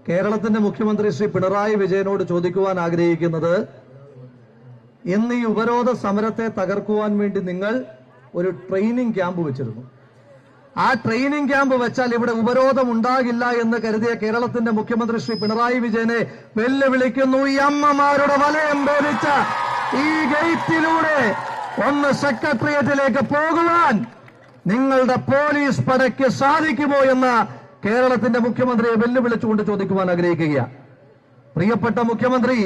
കേരളത്തിന്റെ മുഖ്യമന്ത്രി ശ്രീ പിണറായി വിജയനോട് ചോദിക്കുവാൻ ആഗ്രഹിക്കുന്നത്, ഇന്ന് ഈ ഉപരോധ സമരത്തെ തകർക്കുവാൻ വേണ്ടി നിങ്ങൾ ഒരു ട്രെയിനിങ് ക്യാമ്പ് വെച്ചിരുന്നു. ആ ട്രെയിനിങ് ക്യാമ്പ് വെച്ചാൽ ഇവിടെ ഉപരോധം ഉണ്ടാകില്ല എന്ന് കരുതിയ കേരളത്തിന്റെ മുഖ്യമന്ത്രി ശ്രീ പിണറായി വിജയനെ വെല്ലുവിളിക്കുന്നു. ഈ അമ്മമാരുടെ വലയം ഭേദിച്ച ഈ ഗേറ്റിലൂടെ ഒന്ന് സെക്രട്ടേറിയറ്റിലേക്ക് പോകുവാൻ നിങ്ങളുടെ പോലീസ് പടയ്ക്ക് സാധിക്കുമോ എന്ന് കേരളത്തിന്റെ മുഖ്യമന്ത്രിയെ വെല്ലുവിളിച്ചുകൊണ്ട് ചോദിക്കുവാൻ ആഗ്രഹിക്കുകയാണ്. പ്രിയപ്പെട്ട മുഖ്യമന്ത്രി,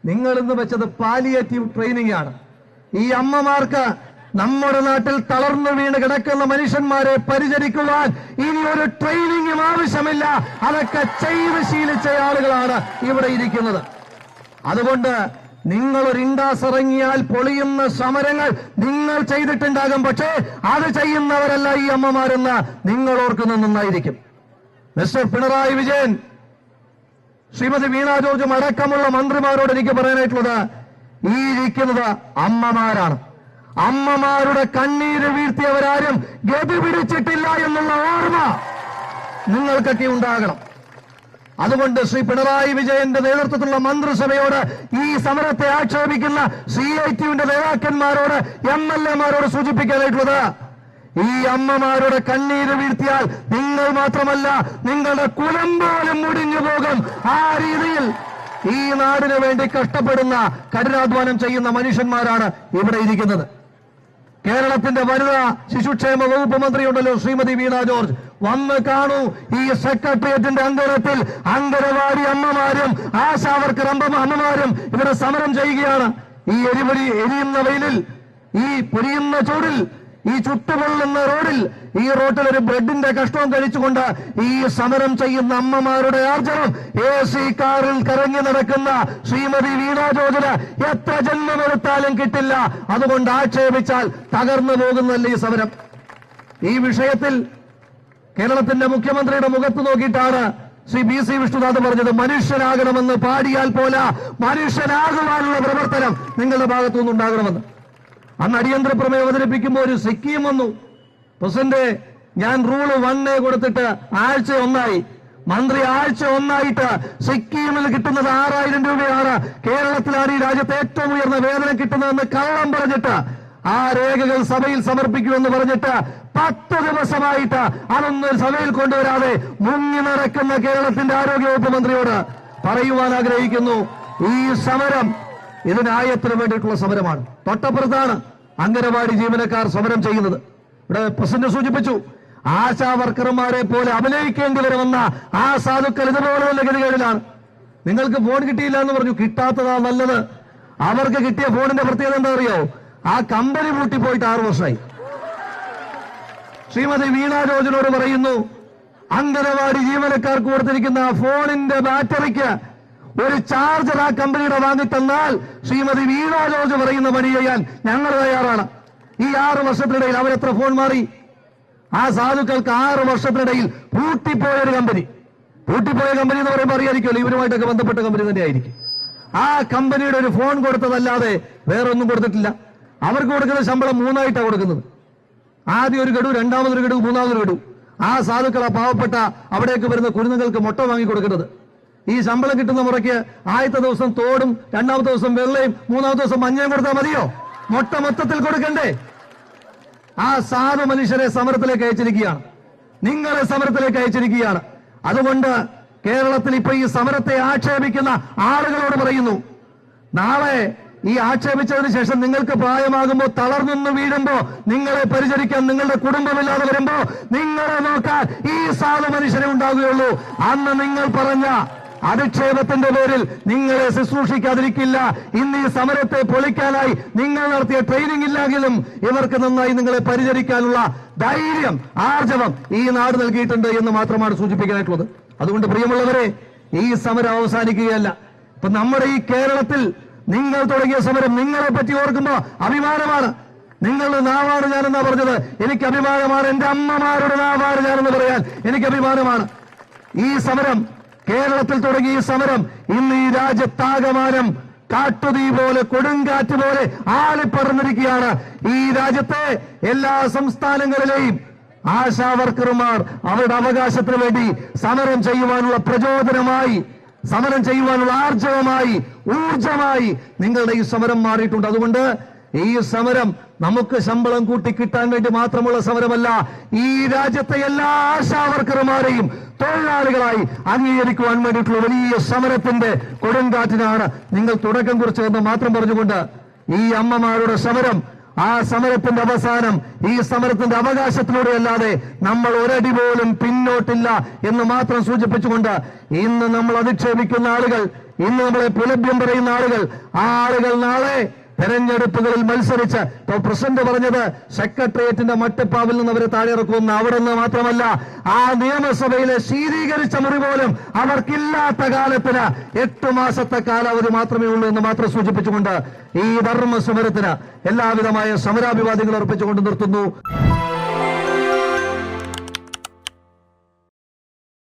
നിങ്ങൾ ഇന്ന് വെച്ചത് പാലിയേറ്റീവ് ട്രെയിനിങ് ആണ്. ഈ അമ്മമാർക്ക് നമ്മുടെ നാട്ടിൽ തളർന്നു വീണ് കിടക്കുന്ന മനുഷ്യന്മാരെ പരിചരിക്കുവാൻ ഇനി ഒരു ട്രെയിനിങ്ങും ആവശ്യമില്ല. അതൊക്കെ ചെയ്ത് ശീലിച്ച ആളുകളാണ് ഇവിടെ ഇരിക്കുന്നത്. അതുകൊണ്ട് നിങ്ങൾ ഒരു ഇൻഡാസ് ഇറങ്ങിയാൽ പൊളിയുന്ന സമരങ്ങൾ നിങ്ങൾ ചെയ്തിട്ടുണ്ടാകും. പക്ഷേ അത് ചെയ്യുന്നവരല്ല ഈ അമ്മമാരെന്ന് നിങ്ങൾ ഓർക്കുന്നത് നന്നായിരിക്കും. മിസ്റ്റർ പിണറായി വിജയൻ, ശ്രീമതി വീണ ജോർജും അടക്കമുള്ള മന്ത്രിമാരോട് എനിക്ക് പറയാനായിട്ടുള്ളത്, ഈ ഇരിക്കുന്നത് അമ്മമാരാണ്. അമ്മമാരുടെ കണ്ണീര് വീഴ്ത്തിയവരാരും ഗതി പിടിച്ചിട്ടില്ല എന്നുള്ള ഓർമ്മ നിങ്ങൾക്കൊക്കെ ഉണ്ടാകണം. അതുകൊണ്ട് ശ്രീ പിണറായി വിജയന്റെ നേതൃത്വത്തിലുള്ള മന്ത്രിസഭയോട്, ഈ സമരത്തെ ആക്ഷേപിക്കുന്ന CITUവിന്റെ നേതാക്കന്മാരോട്, MLA മാരോട് സൂചിപ്പിക്കാനായിട്ടുള്ളത്, ഈ അമ്മമാരുടെ കണ്ണീര് വീഴ്ത്തിയാൽ നിങ്ങൾ മാത്രമല്ല നിങ്ങളുടെ കുലം പോലും മുടിഞ്ഞു പോകും. ആ രീതിയിൽ ഈ നാടിനു വേണ്ടി കഷ്ടപ്പെടുന്ന, കഠിനാധ്വാനം ചെയ്യുന്ന മനുഷ്യന്മാരാണ് ഇവിടെ ഇരിക്കുന്നത്. കേരളത്തിന്റെ വനിതാ ശിശുക്ഷേമ വകുപ്പ് മന്ത്രിയുണ്ടല്ലോ ശ്രീമതി വീണ ജോർജ്, വന്ന് കാണൂ. ഈ സെക്രട്ടേറിയറ്റിന്റെ അങ്കണത്തിൽ അങ്കനവാടി അമ്മമാരും ആശാവർക്കർ അമ്മമാരും ഇവിടെ സമരം ചെയ്യുകയാണ്. ഈ എരിയുന്ന വെയിലിൽ, ഈ പൊരിയുന്ന ചൂടിൽ, ഈ ചുട്ടുപൊള്ളുന്ന റോഡിൽ, ഈ റോട്ടിൽ ഒരു ബ്രെഡിന്റെ കഷ്ടവും കഴിച്ചുകൊണ്ട് ഈ സമരം ചെയ്യുന്ന അമ്മമാരുടെ ആർജവം AC കാറിൽ കറങ്ങി നടക്കുന്ന ശ്രീമതി വീണ ജോർജിന് എത്ര ജന്മമെടുത്താലും കിട്ടില്ല. അതുകൊണ്ട് ആക്ഷേപിച്ചാൽ തകർന്നു പോകുന്നല്ലേ ഈ സമരം. ഈ വിഷയത്തിൽ കേരളത്തിന്റെ മുഖ്യമന്ത്രിയുടെ മുഖത്ത് നോക്കിയിട്ടാണ് ശ്രീ BC വിഷ്ണുനാഥ് പറഞ്ഞത്, മനുഷ്യനാകണമെന്ന് പാടിയാൽ പോലെ മനുഷ്യനാകുവാനുള്ള പ്രവർത്തനം നിങ്ങളുടെ ഭാഗത്തുനിന്നുണ്ടാകണമെന്ന്. അന്ന് അടിയന്തര പ്രമേയം അവതരിപ്പിക്കുമ്പോൾ ഒരു സിക്കിം വന്നു. പ്രസിഡന്റ്, ഞാൻ റൂള് 1A കൊടുത്തിട്ട് ആഴ്ച 1ആയി. മന്ത്രി ആഴ്ച 1ആയിട്ട് സിക്കിമിൽ കിട്ടുന്നത് 6000 രൂപയാണ്. കേരളത്തിലാണ് ഈ രാജ്യത്ത് ഏറ്റവും ഉയർന്ന വേതനം കിട്ടുന്നതെന്ന് കള്ളം പറഞ്ഞിട്ട് ആ രേഖകൾ സഭയിൽ സമർപ്പിക്കുമെന്ന് പറഞ്ഞിട്ട് 10 ദിവസമായിട്ട് അതൊന്നും സഭയിൽ കൊണ്ടുവരാതെ മുങ്ങി നടക്കുന്ന കേരളത്തിന്റെ ആരോഗ്യവകുപ്പ് മന്ത്രിയോട് പറയുവാൻ ആഗ്രഹിക്കുന്നു, ഈ സമരം ഇത് ന്യായത്തിന് വേണ്ടിയിട്ടുള്ള സമരമാണ്. തൊട്ടപ്പുറത്താണ് അംഗനവാടി ജീവനക്കാർ സമരം ചെയ്യുന്നത്. ഇവിടെ പ്രസിഡന്റ് സൂചിപ്പിച്ചു, ആശാ വർക്കർമാരെ പോലെ അഭിനയിക്കേണ്ടി വരുമെന്ന ആ സാധുക്കൾ ഇതുപോലെയുള്ള ഗതികളിലാണ്. നിങ്ങൾക്ക് ഫോൺ കിട്ടിയില്ല എന്ന് പറഞ്ഞു, കിട്ടാത്തതാ നല്ലത്. അവർക്ക് കിട്ടിയ ഫോണിന്റെ പ്രത്യേകത എന്താ അറിയോ? ആ കമ്പനി പൂട്ടിപ്പോയിട്ട് 6 വർഷമായി. ശ്രീമതി വീണ ജോർജിനോട് പറയുന്നു, അംഗനവാടി ജീവനക്കാർക്ക് കൊടുത്തിരിക്കുന്ന ഫോണിന്റെ ബാറ്ററിക്ക് ഒരു ചാർജർ ആ കമ്പനിയുടെ വാങ്ങിത്തന്നാൽ ശ്രീമതി വീണ ജോർജ് പറയുന്ന പണി ചെയ്യാൻ ഞങ്ങൾ തയ്യാറാണ്. ഈ 6 വർഷത്തിനിടയിൽ അവരെത്ര ഫോൺ മാറി? ആ സാധുക്കൾക്ക് 6 വർഷത്തിനിടയിൽ പൂട്ടിപ്പോയ ഒരു കമ്പനി. പൂട്ടിപ്പോയ കമ്പനി എന്ന് പറയുമ്പോൾ അറിയായിരിക്കുമല്ലോ, ഇവരുമായിട്ടൊക്കെ ബന്ധപ്പെട്ട കമ്പനി തന്നെയായിരിക്കും. ആ കമ്പനിയുടെ ഒരു ഫോൺ കൊടുത്തതല്ലാതെ വേറൊന്നും കൊടുത്തിട്ടില്ല. അവർക്ക് കൊടുക്കുന്ന ശമ്പളം 3ആയിട്ടാണ് കൊടുക്കുന്നത്. ആദ്യം ഒരു ഗഡു, രണ്ടാമതൊരു ഗഡു, മൂന്നാമതൊരു ഗഡു. ആ സാധുക്കൾ, ആ പാവപ്പെട്ട അവിടേക്ക് വരുന്ന കുരുന്നുകൾക്ക് മുട്ട വാങ്ങി കൊടുക്കുന്നത്. ഈ ശമ്പളം കിട്ടുന്ന മുറയ്ക്ക് ആദ്യത്തെ ദിവസം തോടും, രണ്ടാമത്തെ ദിവസം വെള്ളയും, മൂന്നാമത്തെ ദിവസം മഞ്ഞയും കൊടുത്താൽ മതിയോ? മുട്ട മൊത്തത്തിൽ കൊടുക്കണ്ടേ? ആ സാധു മനുഷ്യരെ സമരത്തിലേക്ക് അയച്ചിരിക്കുകയാണ്, നിങ്ങളെ സമരത്തിലേക്ക് അയച്ചിരിക്കുകയാണ്. അതുകൊണ്ട് കേരളത്തിൽ ഇപ്പൊ ഈ സമരത്തെ ആക്ഷേപിക്കുന്ന ആളുകളോട് പറയുന്നു, നാളെ ഈ ആക്ഷേപിച്ചതിന് ശേഷം നിങ്ങൾക്ക് പ്രായമാകുമ്പോൾ തളർന്നു വീഴുമ്പോ, നിങ്ങളെ പരിചരിക്കാൻ നിങ്ങളുടെ കുടുംബമില്ലാതെ വരുമ്പോ നിങ്ങളെ നോക്കാൻ ഈ സാധു മനുഷ്യരെ ഉണ്ടാകുകയുള്ളൂ. അന്ന് നിങ്ങൾ പറഞ്ഞ അധിക്ഷേപത്തിന്റെ പേരിൽ നിങ്ങളെ ശുശ്രൂഷിക്കാതിരിക്കില്ല. ഇന്ന് ഈ സമരത്തെ പൊളിക്കാനായി നിങ്ങൾ നടത്തിയ ട്രെയിനിങ് ഇല്ലെങ്കിലും ഇവർക്ക് നന്നായി നിങ്ങളെ പരിചരിക്കാനുള്ള ധൈര്യം, ആർജവം ഈ നാട് നൽകിയിട്ടുണ്ട് എന്ന് മാത്രമാണ് സൂചിപ്പിക്കാനായിട്ടുള്ളത്. അതുകൊണ്ട് പ്രിയമുള്ളവരെ, ഈ സമരം അവസാനിക്കുകയല്ല. ഇപ്പൊ നമ്മുടെ ഈ കേരളത്തിൽ നിങ്ങൾ തുടങ്ങിയ സമരം, നിങ്ങളെ പറ്റി ഓർക്കുമ്പോ അഭിമാനമാണ്. നിങ്ങളുടെ നാവാണ് ഞാനെന്നാ പറഞ്ഞത്, എനിക്ക് അഭിമാനമാണ്. എന്റെ അമ്മമാരുടെ നാവാണ് ഞാനെന്ന് പറയാൻ എനിക്ക് അഭിമാനമാണ്. ഈ സമരം, കേരളത്തിൽ തുടങ്ങിയ ഈ സമരം ഇന്ന് ഈ രാജ്യത്താകമാനം കാട്ടുതീ പോലെ, കൊടുങ്കാറ്റ് പോലെ ആളിപ്പടർന്നിരിക്കുകയാണ്. ഈ രാജ്യത്തെ എല്ലാ സംസ്ഥാനങ്ങളിലെയും ആശാവർക്കർമാർ അവരുടെ അവകാശത്തിന് വേണ്ടി സമരം ചെയ്യുവാനുള്ള പ്രചോദനമായി, സമരം ചെയ്യുവാനുള്ള ആർജവമായി, ഊർജമായി നിങ്ങളുടെ ഈ സമരം മാറിയിട്ടുണ്ട്. അതുകൊണ്ട് ഈ സമരം നമുക്ക് ശമ്പളം കൂട്ടി കിട്ടാൻ വേണ്ടി മാത്രമുള്ള സമരമല്ല, ഈ രാജ്യത്തെ എല്ലാ ആശാവർക്കർമാരെയും തൊഴിലാളികളായി അംഗീകരിക്കുവാൻ വേണ്ടിയിട്ടുള്ള വലിയ സമരത്തിന്റെ കൊടുങ്കാറ്റിനാണ് നിങ്ങൾ തുടക്കം കുറിച്ചതെന്ന് മാത്രം പറഞ്ഞുകൊണ്ട് ഈ അമ്മമാരുടെ സമരം, ആ സമരത്തിന്റെ അവസാനം ഈ സമരത്തിന്റെ അവകാശത്തിലൂടെ അല്ലാതെ നമ്മൾ ഒരടി പോലും പിന്നോട്ടില്ല എന്ന് മാത്രം സൂചിപ്പിച്ചുകൊണ്ട് ഇന്ന് നമ്മൾ അധിക്ഷേപിക്കുന്ന ആളുകൾ, ഇന്ന് നമ്മളെ പുലഭ്യം പറയുന്ന ആളുകൾ, ആ ആളുകൾ നാളെ തെരഞ്ഞെടുപ്പുകളിൽ മത്സരിച്ച് ഇപ്പോൾ പ്രസിഡന്റ് പറഞ്ഞത് സെക്രട്ടേറിയറ്റിന്റെ മട്ടിപ്പാവിൽ നിന്ന് അവരെ താഴെ ഇറക്കുമെന്ന്. അവിടെ നിന്ന് മാത്രമല്ല, ആ നിയമസഭയിലെ ശീതീകരിച്ച മുറി പോലും അവർക്കില്ലാത്ത കാലത്തിന് 8 മാസത്തെ കാലാവധി മാത്രമേ ഉള്ളൂ എന്ന് മാത്രം സൂചിപ്പിച്ചുകൊണ്ട് ഈ ധർമ്മ സമരത്തിന് എല്ലാവിധമായ സമരാഭിവാദ്യങ്ങൾ അർപ്പിച്ചുകൊണ്ട് നിർത്തുന്നു.